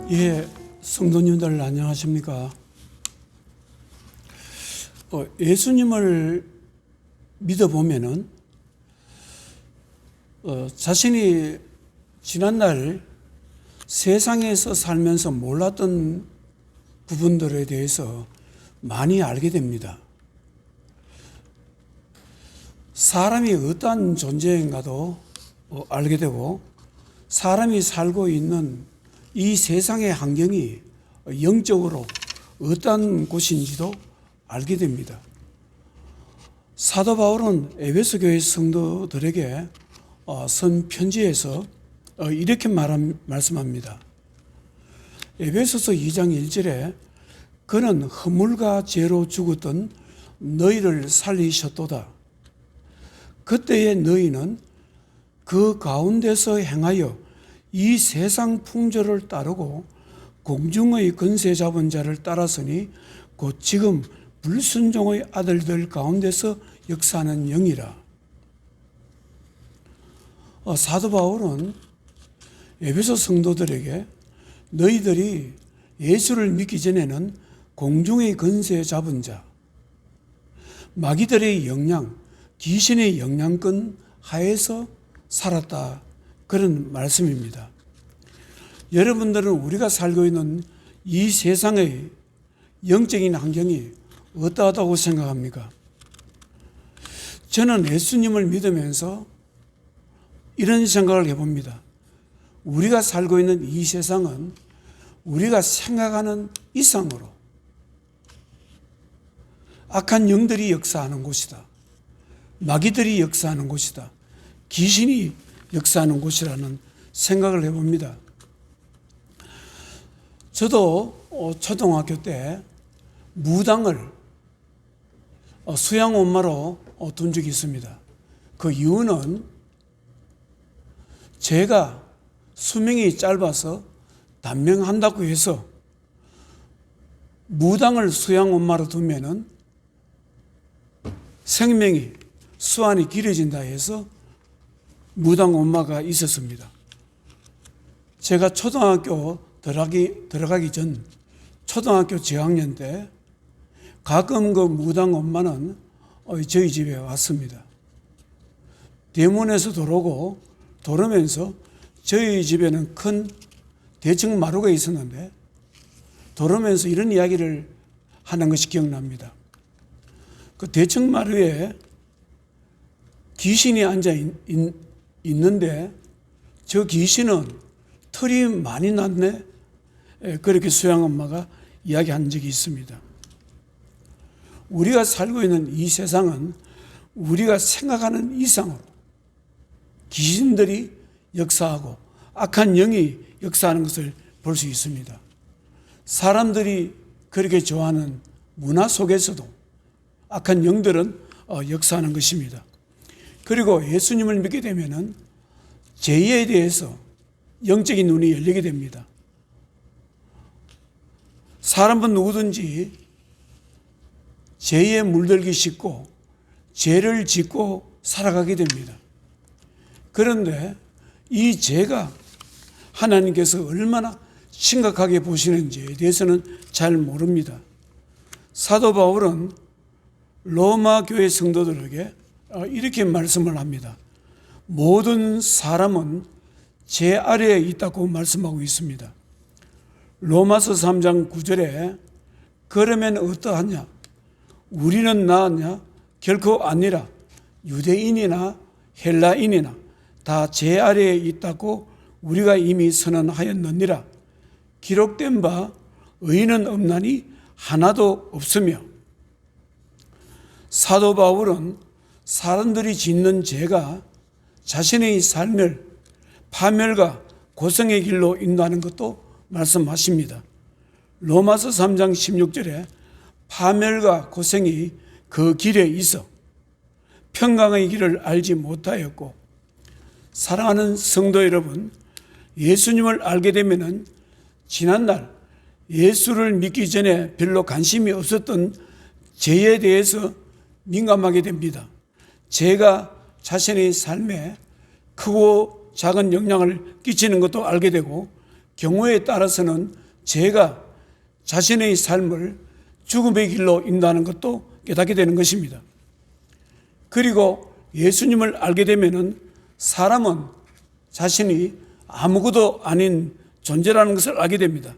예, 성도님들 안녕하십니까? 예수님을 믿어보면은 자신이 지난날 세상에서 살면서 몰랐던 부분들에 대해서 많이 알게 됩니다. 사람이 어떠한 존재인가도 알게 되고, 사람이 살고 있는 이 세상의 환경이 영적으로 어떠한 곳인지도 알게 됩니다. 사도 바울은 에베소 교회 성도들에게 쓴 편지에서 이렇게 말씀합니다. 에베소서 2장 1절에 그는 허물과 죄로 죽었던 너희를 살리셨도다. 그때의 너희는 그 가운데서 행하여 이 세상 풍조를 따르고 공중의 권세 잡은 자를 따랐으니 곧 지금 불순종의 아들들 가운데서 역사하는 영이라. 사도 바울은 에베소 성도들에게 너희들이 예수를 믿기 전에는 공중의 권세 잡은 자, 마귀들의 영향, 귀신의 영향권 하에서 살았다. 그런 말씀입니다. 여러분들은 우리가 살고 있는 이 세상의 영적인 환경이 어떠하다고 생각합니까? 저는 예수님을 믿으면서 이런 생각을 해봅니다. 우리가 살고 있는 이 세상은 우리가 생각하는 이상으로 악한 영들이 역사하는 곳이다. 마귀들이 역사하는 곳이다. 귀신이 역사하는 곳이라는 생각을 해봅니다. 저도 초등학교 때 무당을 수양 엄마로 둔 적이 있습니다. 그 이유는 제가 수명이 짧아서 단명한다고 해서 무당을 수양 엄마로 두면은 생명이 수완이 길어진다 해서 무당 엄마가 있었습니다. 제가 초등학교 들어가기 전 초등학교 저학년 때 가끔 그 무당 엄마는 저희 집에 왔습니다. 대문에서 돌으면서 저희 집에는 큰 대청 마루가 있었는데 돌으면서 이런 이야기를 하는 것이 기억납니다. 그 대청 마루에 귀신이 앉아 있는데 저 귀신은 털이 많이 났네. 그렇게 수양 엄마가 이야기한 적이 있습니다. 우리가 살고 있는 이 세상은 우리가 생각하는 이상으로 귀신들이 역사하고 악한 영이 역사하는 것을 볼 수 있습니다. 사람들이 그렇게 좋아하는 문화 속에서도 악한 영들은 역사하는 것입니다. 그리고 예수님을 믿게 되면은 죄에 대해서 영적인 눈이 열리게 됩니다. 사람은 누구든지 죄에 물들기 쉽고 죄를 짓고 살아가게 됩니다. 그런데 이 죄가 하나님께서 얼마나 심각하게 보시는지에 대해서는 잘 모릅니다. 사도 바울은 로마 교회 성도들에게 이렇게 말씀을 합니다. 모든 사람은 죄 아래에 있다고 말씀하고 있습니다. 로마서 3장 9절에 그러면 어떠하냐? 우리는 나았냐? 결코 아니라 유대인이나 헬라인이나 다 죄 아래에 있다고 우리가 이미 선언하였느니라. 기록된 바 의인은 없나니 하나도 없으며. 사도 바울은 사람들이 짓는 죄가 자신의 삶을 파멸과 고생의 길로 인도하는 것도 말씀하십니다. 로마서 3장 16절에 파멸과 고생이 그 길에 있어 평강의 길을 알지 못하였고, 사랑하는 성도 여러분, 예수님을 알게 되면은 지난날 예수를 믿기 전에 별로 관심이 없었던 죄에 대해서 민감하게 됩니다. 죄가 자신의 삶에 크고 작은 영향을 끼치는 것도 알게 되고 경우에 따라서는 죄가 자신의 삶을 죽음의 길로 인도하는 것도 깨닫게 되는 것입니다. 그리고 예수님을 알게 되면은 사람은 자신이 아무것도 아닌 존재라는 것을 알게 됩니다.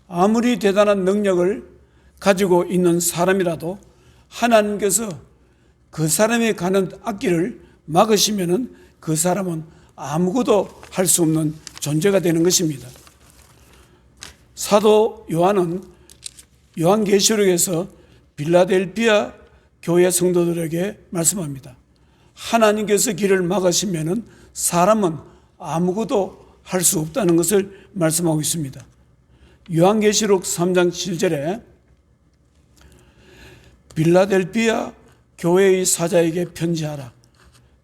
아무리 대단한 능력을 가지고 있는 사람이라도 하나님께서 그 사람이 가는 앞길을 막으시면은 그 사람은 아무것도 할 수 없는 존재가 되는 것입니다. 사도 요한은 요한계시록에서 빌라델피아 교회 성도들에게 말씀합니다. 하나님께서 길을 막으시면은 사람은 아무것도 할 수 없다는 것을 말씀하고 있습니다. 요한계시록 3장 7절에 빌라델피아 교회의 사자에게 편지하라.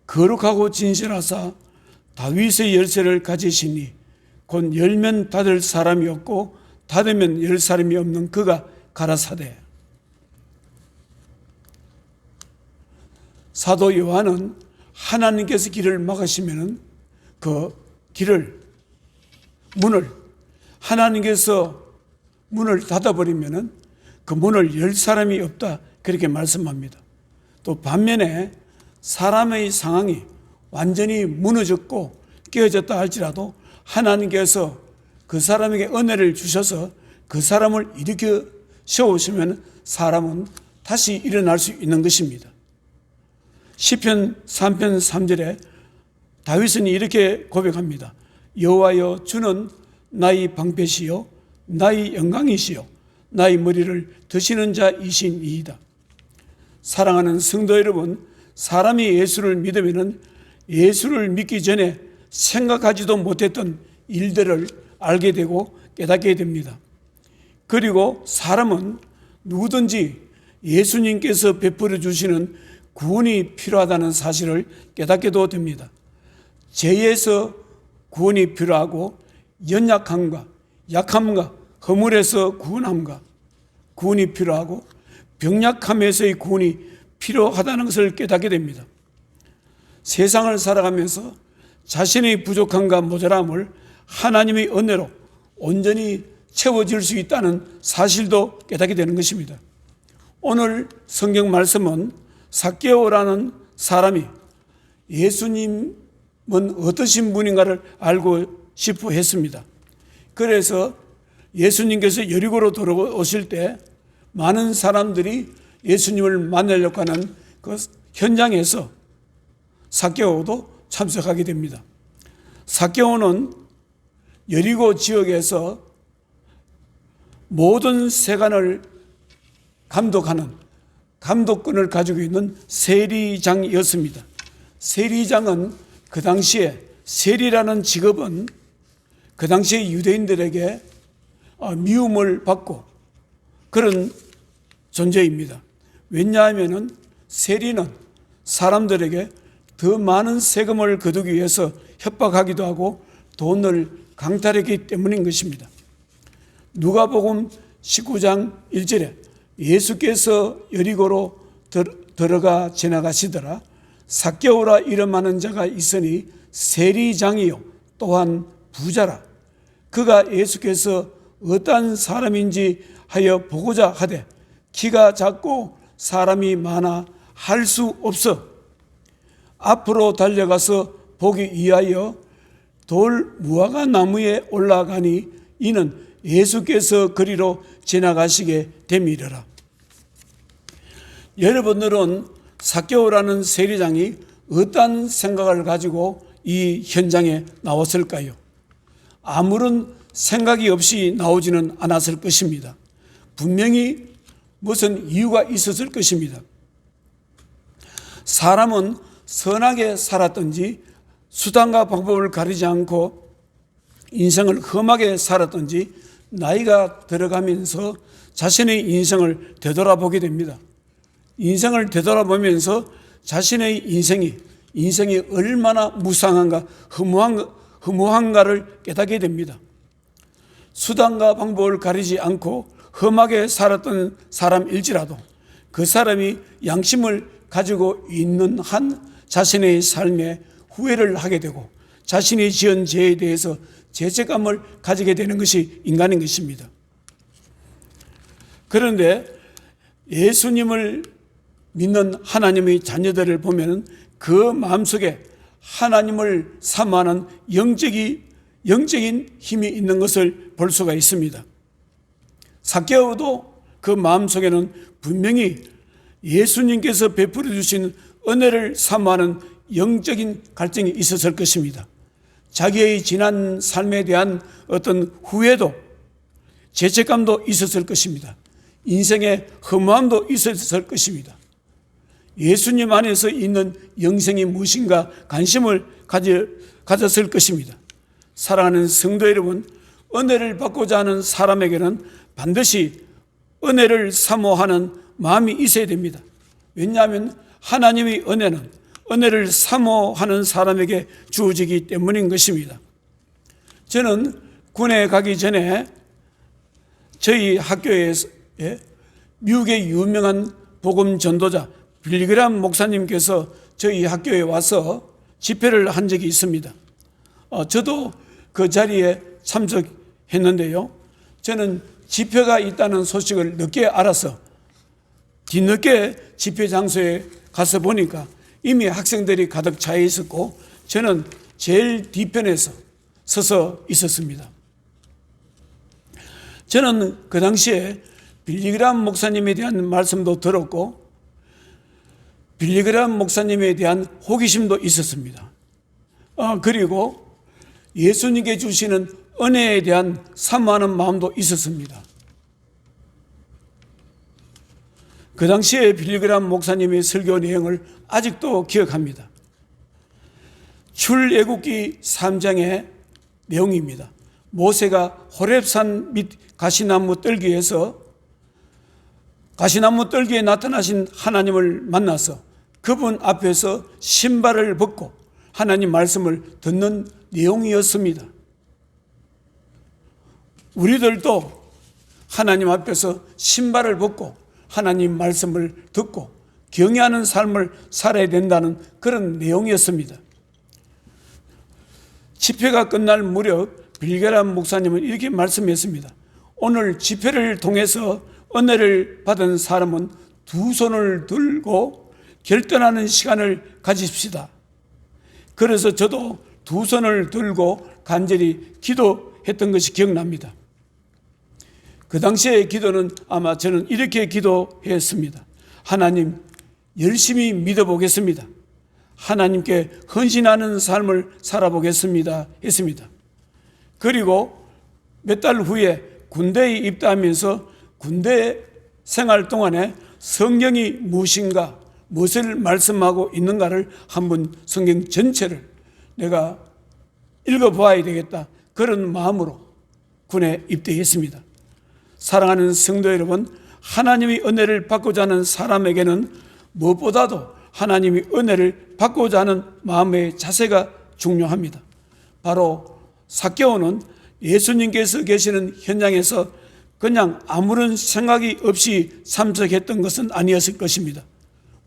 거룩하고 진실하사 다윗의 열쇠를 가지시니 곧 열면 닫을 사람이 없고 닫으면 열 사람이 없는 그가 가라사대. 사도 요한은 하나님께서 길을 막으시면은 그 문을 하나님께서 문을 닫아버리면은 그 문을 열 사람이 없다, 그렇게 말씀합니다. 또 반면에 사람의 상황이 완전히 무너졌고 깨어졌다 할지라도 하나님께서 그 사람에게 은혜를 주셔서 그 사람을 일으켜 세우시면 사람은 다시 일어날 수 있는 것입니다. 시편 3편 3절에 다윗은 이렇게 고백합니다. 여호와여, 주는 나의 방패시요 나의 영광이시요 나의 머리를 드시는 자이시니이다. 사랑하는 성도 여러분, 사람이 예수를 믿으면 예수를 믿기 전에 생각하지도 못했던 일들을 알게 되고 깨닫게 됩니다. 그리고 사람은 누구든지 예수님께서 베풀어 주시는 구원이 필요하다는 사실을 깨닫게도 됩니다. 죄에서 구원이 필요하고 연약함과 약함과 허물에서 구원이 필요하고 병약함에서의 구원이 필요하다는 것을 깨닫게 됩니다. 세상을 살아가면서 자신의 부족함과 모자람을 하나님의 은혜로 온전히 채워질 수 있다는 사실도 깨닫게 되는 것입니다. 오늘 성경 말씀은 삭개오라는 사람이 예수님은 어떠신 분인가를 알고 싶어 했습니다. 그래서 예수님께서 여리고로 들어오실 때 많은 사람들이 예수님을 만나려고 하는 그 현장에서 삭개오도 참석하게 됩니다. 삭개오는 여리고 지역에서 모든 세간을 감독하는 감독권을 가지고 있는 세리장이었습니다. 세리장은 그 당시에 세리라는 직업은 그 당시에 유대인들에게 미움을 받고 그런 존재입니다. 왜냐하면 세리는 사람들에게 더 많은 세금을 거두기 위해서 협박하기도 하고 돈을 강탈했기 때문인 것입니다. 누가복음 19장 1절에 예수께서 여리고로 들어가 지나가시더라. 삭개오라 이름하는 자가 있으니 세리장이요 또한 부자라. 그가 예수께서 어떠한 사람인지 하여 보고자 하되 키가 작고 사람이 많아 할 수 없어 앞으로 달려가서 보기 위하여 돌 무화과 나무에 올라가니 이는 예수께서 그리로 지나가시게 됨이러라. 여러분들은 삭개오라는 세리장이 어떠한 생각을 가지고 이 현장에 나왔을까요? 아무런 생각이 없이 나오지는 않았을 것입니다. 분명히 무슨 이유가 있었을 것입니다. 사람은 선하게 살았든지 수단과 방법을 가리지 않고 인생을 험하게 살았든지 나이가 들어가면서 자신의 인생을 되돌아보게 됩니다. 인생을 되돌아보면서 자신의 인생이 얼마나 무상한가 허무한가를 깨닫게 됩니다. 수단과 방법을 가리지 않고 험하게 살았던 사람일지라도 그 사람이 양심을 가지고 있는 한 자신의 삶에 후회를 하게 되고 자신이 지은 죄에 대해서 죄책감을 가지게 되는 것이 인간인 것입니다. 그런데 예수님을 믿는 하나님의 자녀들을 보면 그 마음속에 하나님을 사모하는 영적인 힘이 있는 것을 볼 수가 있습니다. 삭개오도 그 마음속에는 분명히 예수님께서 베풀어 주신 은혜를 사모하는 영적인 갈증이 있었을 것입니다. 자기의 지난 삶에 대한 어떤 후회도 죄책감도 있었을 것입니다. 인생의 허무함도 있었을 것입니다. 예수님 안에서 있는 영생이 무엇인가 관심을 가졌을 것입니다. 사랑하는 성도 여러분, 은혜를 받고자 하는 사람에게는 반드시 은혜를 사모하는 마음이 있어야 됩니다. 왜냐하면 하나님의 은혜는 은혜를 사모하는 사람에게 주어지기 때문인 것입니다. 저는 군에 가기 전에 저희 학교에 미국의 유명한 복음 전도자 빌리그람 목사님께서 저희 학교에 와서 집회를 한 적이 있습니다. 저도 그 자리에 참석했는데요. 저는 집회가 있다는 소식을 늦게 알아서 뒤늦게 집회 장소에 가서 보니까 이미 학생들이 가득 차 있었고 저는 제일 뒤편에서 서서 있었습니다. 저는 그 당시에 빌리그람 목사님에 대한 말씀도 들었고 빌리그람 목사님에 대한 호기심도 있었습니다. 그리고 예수님께 주시는 은혜에 대한 사모하는 마음도 있었습니다. 그 당시에 빌리그람 목사님의 설교 내용을 아직도 기억합니다. 출애굽기 3장의 내용입니다. 모세가 호렙산 및 가시나무 뜰기에 나타나신 하나님을 만나서 그분 앞에서 신발을 벗고 하나님 말씀을 듣는 내용이었습니다. 우리들도 하나님 앞에서 신발을 벗고 하나님 말씀을 듣고 경외하는 삶을 살아야 된다는 그런 내용이었습니다. 집회가 끝날 무렵 빌리그람 목사님은 이렇게 말씀했습니다. 오늘 집회를 통해서 은혜를 받은 사람은 두 손을 들고 결단하는 시간을 가집시다. 그래서 저도 두 손을 들고 간절히 기도했던 것이 기억납니다. 그 당시의 기도는 아마 저는 이렇게 기도했습니다. 하나님, 열심히 믿어보겠습니다. 하나님께 헌신하는 삶을 살아보겠습니다. 했습니다. 그리고 몇 달 후에 군대에 입대하면서 군대 생활 동안에 성경이 무엇인가, 무엇을 말씀하고 있는가를 한번 성경 전체를 내가 읽어보아야 되겠다. 그런 마음으로 군에 입대했습니다. 사랑하는 성도 여러분, 하나님의 은혜를 받고자 하는 사람에게는 무엇보다도 하나님의 은혜를 받고자 하는 마음의 자세가 중요합니다. 바로 삭개오는 예수님께서 계시는 현장에서 그냥 아무런 생각이 없이 참석했던 것은 아니었을 것입니다.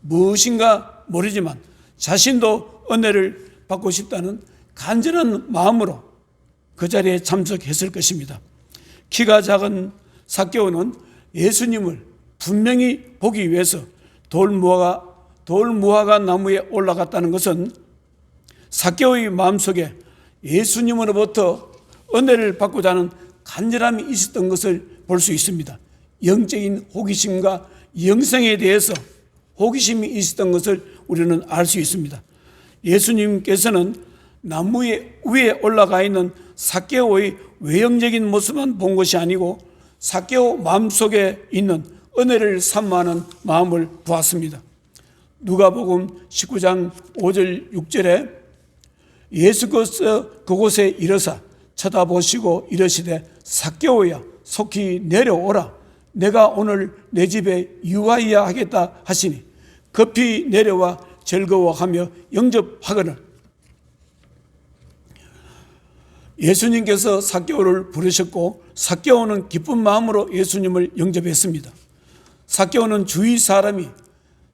무엇인가 모르지만 자신도 은혜를 받고 싶다는 간절한 마음으로 그 자리에 참석했을 것입니다. 키가 작은 삭개오는 예수님을 분명히 보기 위해서 돌무화과 나무에 올라갔다는 것은 삭개오의 마음속에 예수님으로부터 은혜를 받고자 하는 간절함이 있었던 것을 볼 수 있습니다. 영적인 호기심과 영생에 대해서 호기심이 있었던 것을 우리는 알 수 있습니다. 예수님께서는 나무 위에 올라가 있는 삭개오의 외형적인 모습만 본 것이 아니고 삭개오 마음속에 있는 은혜를 사모하는 마음을 보았습니다. 누가복음 19장 5절 6절에 예수께서 그곳에 이르사 쳐다보시고 이르시되 삭개오야 속히 내려오라. 내가 오늘 내 집에 유하여야 하겠다 하시니 급히 내려와 즐거워하며 영접하거늘. 예수님께서 삭개오를 부르셨고 삭개오는 기쁜 마음으로 예수님을 영접했습니다. 삭개오는 주위 사람이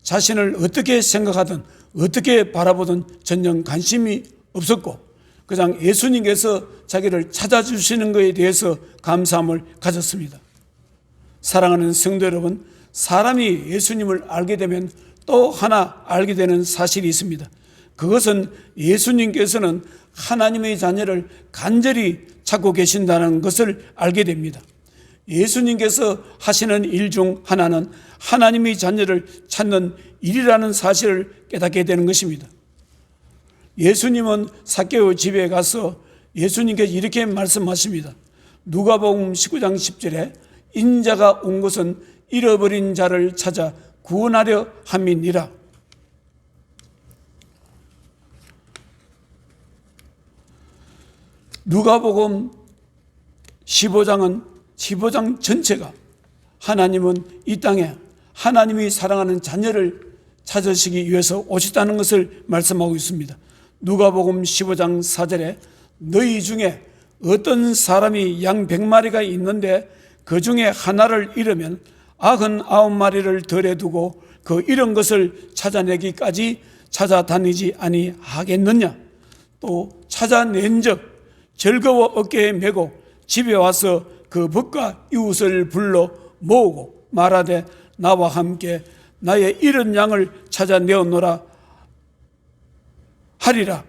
자신을 어떻게 생각하든 어떻게 바라보든 전혀 관심이 없었고 그냥 예수님께서 자기를 찾아주시는 것에 대해서 감사함을 가졌습니다. 사랑하는 성도 여러분, 사람이 예수님을 알게 되면 또 하나 알게 되는 사실이 있습니다. 그것은 예수님께서는 하나님의 자녀를 간절히 찾고 계신다는 것을 알게 됩니다. 예수님께서 하시는 일 중 하나는 하나님의 자녀를 찾는 일이라는 사실을 깨닫게 되는 것입니다. 예수님은 삭개오 집에 가서 예수님께서 이렇게 말씀하십니다. 누가복음 19장 10절에 인자가 온 것은 잃어버린 자를 찾아 구원하려 함이니라. 누가복음 15장 전체가 하나님은 이 땅에 하나님이 사랑하는 자녀를 찾으시기 위해서 오셨다는 것을 말씀하고 있습니다. 누가복음 15장 4절에 너희 중에 어떤 사람이 양 100마리가 있는데 그 중에 하나를 잃으면 99마리를 덜에 두고 그 잃은 것을 찾아내기까지 찾아다니지 아니하겠느냐. 또 찾아낸 적 즐거워 어깨에 메고 집에 와서 그 벗과 이웃을 불러 모으고 말하되 나와 함께 나의 잃은 양을 찾아내었노라 하리라.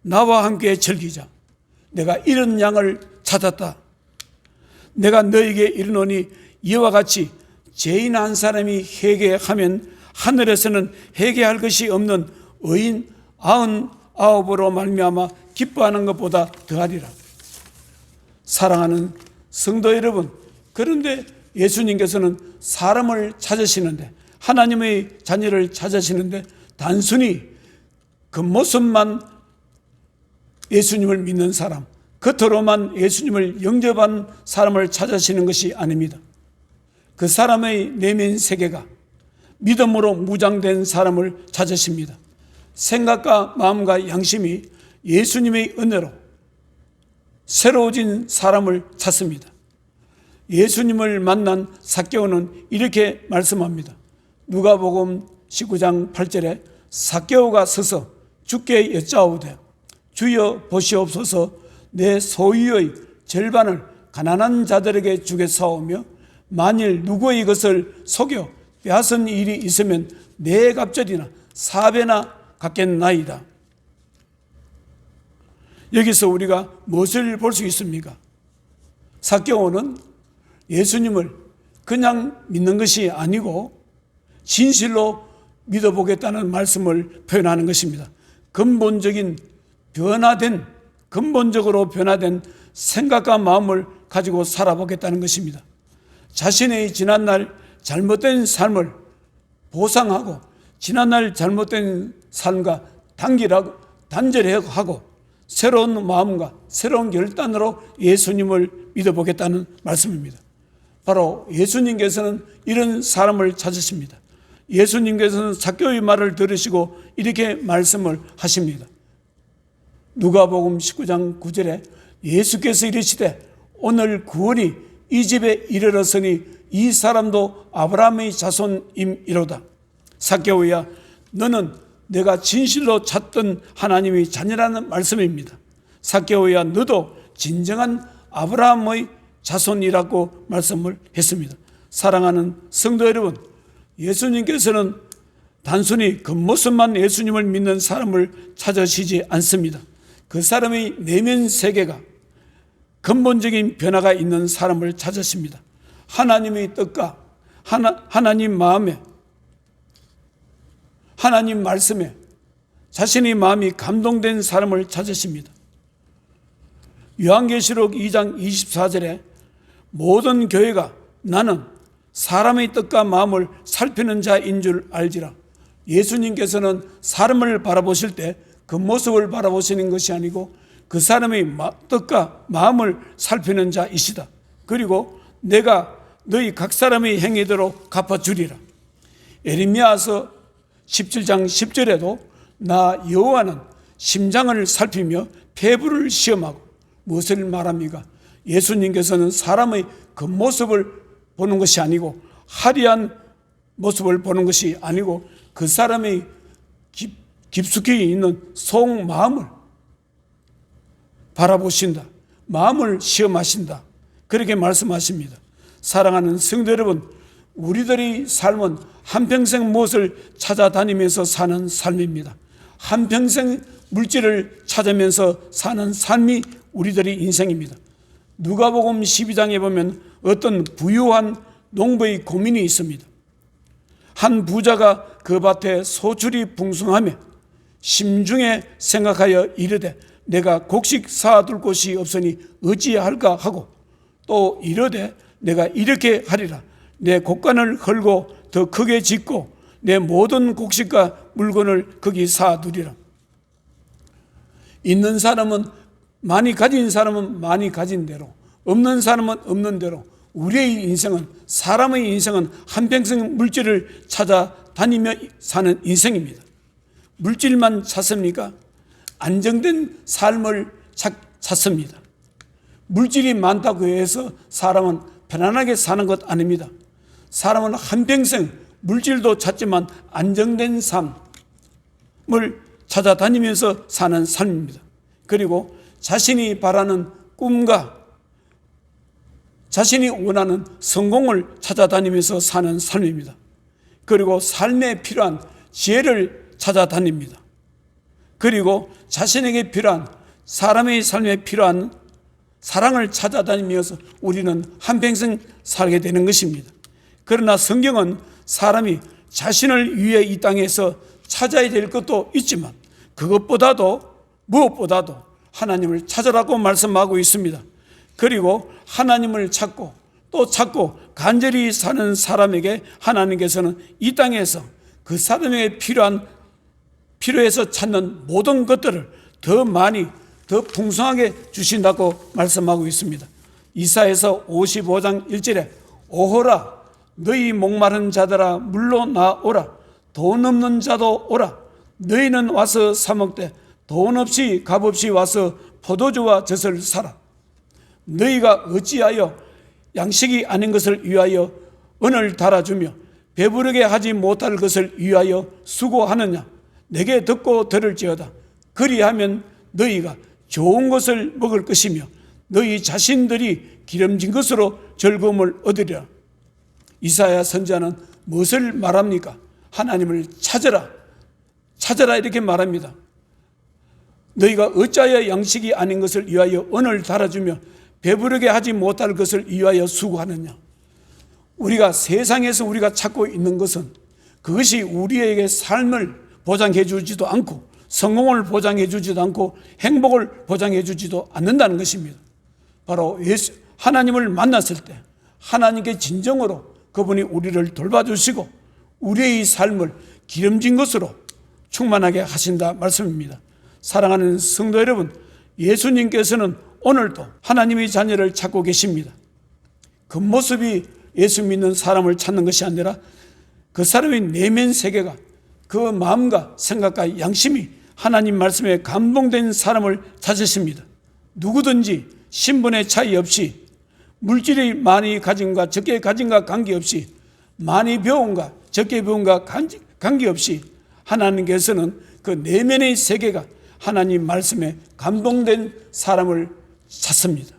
나와 함께 즐기자. 내가 잃은 양을 찾았다. 내가 너에게 이르노니 이와 같이 죄인 한 사람이 회개하면 하늘에서는 회개할 것이 없는 의인 99으로 말미암아 기뻐하는 것보다 더하리라. 사랑하는 성도 여러분, 그런데 예수님께서는 사람을 찾으시는데, 하나님의 자녀를 찾으시는데 단순히 겉모습만 예수님을 믿는 사람, 겉으로만 예수님을 영접한 사람을 찾으시는 것이 아닙니다. 그 사람의 내면 세계가 믿음으로 무장된 사람을 찾으십니다. 생각과 마음과 양심이 예수님의 은혜로 새로워진 사람을 찾습니다. 예수님을 만난 삭개오는 이렇게 말씀합니다. 누가복음 19장 8절에 삭개오가 서서 주께 여짜오되 주여 보시옵소서 내 소유의 절반을 가난한 자들에게 주겠사오며 만일 누구의 것을 속여 빼앗은 일이 있으면 네 갑절이나 4배나 갚겠나이다. 여기서 우리가 무엇을 볼 수 있습니까? 삭개오는 예수님을 그냥 믿는 것이 아니고 진실로 믿어보겠다는 말씀을 표현하는 것입니다. 근본적으로 변화된 생각과 마음을 가지고 살아보겠다는 것입니다. 자신의 지난날 잘못된 삶을 보상하고 지난날 잘못된 삶과 단절하고 새로운 마음과 새로운 결단으로 예수님을 믿어보겠다는 말씀입니다. 바로 예수님께서는 이런 사람을 찾으십니다. 예수님께서는 삭개오의 말을 들으시고 이렇게 말씀을 하십니다. 누가복음 19장 9절에 예수께서 이르시되 오늘 구원이 이 집에 이르렀으니 이 사람도 아브라함의 자손임이로다. 삭개오야, 너는 내가 진실로 찾던 하나님의 자녀라는 말씀입니다. 삭개오야, 너도 진정한 아브라함의 자손이라고 말씀을 했습니다. 사랑하는 성도 여러분, 예수님께서는 단순히 겉모습만 예수님을 믿는 사람을 찾으시지 않습니다. 그 사람의 내면 세계가 근본적인 변화가 있는 사람을 찾으십니다. 하나님의 뜻과 하나님 마음에, 하나님 말씀에 자신의 마음이 감동된 사람을 찾으십니다. 요한계시록 2장 24절에 모든 교회가 나는 사람의 뜻과 마음을 살피는 자인 줄 알지라. 예수님께서는 사람을 바라보실 때 그 모습을 바라보시는 것이 아니고 그 사람의 뜻과 마음을 살피는 자이시다. 그리고 내가 너희 각 사람의 행위대로 갚아주리라. 에레미야서 17장 10절에도 나 여호와는 심장을 살피며 폐부를 시험하고 무엇을 말합니까? 예수님께서는 사람의 겉모습을 보는 것이 아니고 화려한 모습을 보는 것이 아니고 그 사람의 깊숙이 있는 속마음을 바라보신다. 마음을 시험하신다. 그렇게 말씀하십니다. 사랑하는 성도 여러분, 우리들의 삶은 한평생 무엇을 찾아다니면서 사는 삶입니다. 한평생 물질을 찾으면서 사는 삶이 우리들의 인생입니다. 누가복음 12장에 보면 어떤 부유한 농부의 고민이 있습니다. 한 부자가 그 밭에 소출이 풍성하며 심중에 생각하여 이르되 내가 곡식 쌓아둘 곳이 없으니 어찌할까 하고 또 이르되 내가 이렇게 하리라. 내 곡간을 헐고 더 크게 짓고 내 모든 곡식과 물건을 거기 쌓아두리라. 있는 사람은 많이 가진 사람은 많이 가진 대로, 없는 사람은 없는 대로, 우리의 인생은, 사람의 인생은 한평생 물질을 찾아다니며 사는 인생입니다. 물질만 찾습니까? 안정된 삶을 찾습니다. 물질이 많다고 해서 사람은 편안하게 사는 것 아닙니다. 사람은 한평생 물질도 찾지만 안정된 삶을 찾아다니면서 사는 삶입니다. 그리고 자신이 바라는 꿈과 자신이 원하는 성공을 찾아다니면서 사는 삶입니다. 그리고 삶에 필요한 지혜를 찾아다닙니다. 그리고 자신에게 필요한, 사람의 삶에 필요한 사랑을 찾아다니면서 우리는 한평생 살게 되는 것입니다. 그러나 성경은 사람이 자신을 위해 이 땅에서 찾아야 될 것도 있지만 그것보다도 무엇보다도 하나님을 찾으라고 말씀하고 있습니다. 그리고 하나님을 찾고 또 찾고 간절히 사는 사람에게 하나님께서는 이 땅에서 그 사람에게 필요해서 찾는 모든 것들을 더 많이 더 풍성하게 주신다고 말씀하고 있습니다. 이사야서 55장 1절에 오호라 너희 목마른 자들아 물로 나오라 돈 없는 자도 오라 너희는 와서 사 먹되 돈 없이 값 없이 와서 포도주와 젖을 사라. 너희가 어찌하여 양식이 아닌 것을 위하여 은을 달아주며 배부르게 하지 못할 것을 위하여 수고하느냐. 내게 듣고 들을지어다. 그리하면 너희가 좋은 것을 먹을 것이며 너희 자신들이 기름진 것으로 즐거움을 얻으리라. 이사야 선지자는 무엇을 말합니까? 하나님을 찾으라 이렇게 말합니다. 너희가 어찌하여 양식이 아닌 것을 위하여 은을 달아주며 배부르게 하지 못할 것을 위하여 수고하느냐. 우리가 세상에서 우리가 찾고 있는 것은 그것이 우리에게 삶을 보장해 주지도 않고 성공을 보장해 주지도 않고 행복을 보장해 주지도 않는다는 것입니다. 바로 하나님을 만났을 때 하나님께 진정으로 그분이 우리를 돌봐주시고 우리의 삶을 기름진 것으로 충만하게 하신다 말씀입니다. 사랑하는 성도 여러분, 예수님께서는 오늘도 하나님의 자녀를 찾고 계십니다. 겉모습이 예수 믿는 사람을 찾는 것이 아니라 그 사람의 내면 세계가 그 마음과 생각과 양심이 하나님 말씀에 감동된 사람을 찾으십니다. 누구든지 신분의 차이 없이 물질이 많이 가진과 적게 가진과 관계없이 많이 배운과 적게 배운과 관계없이 하나님께서는 그 내면의 세계가 하나님 말씀에 감동된 사람을 찾습니다.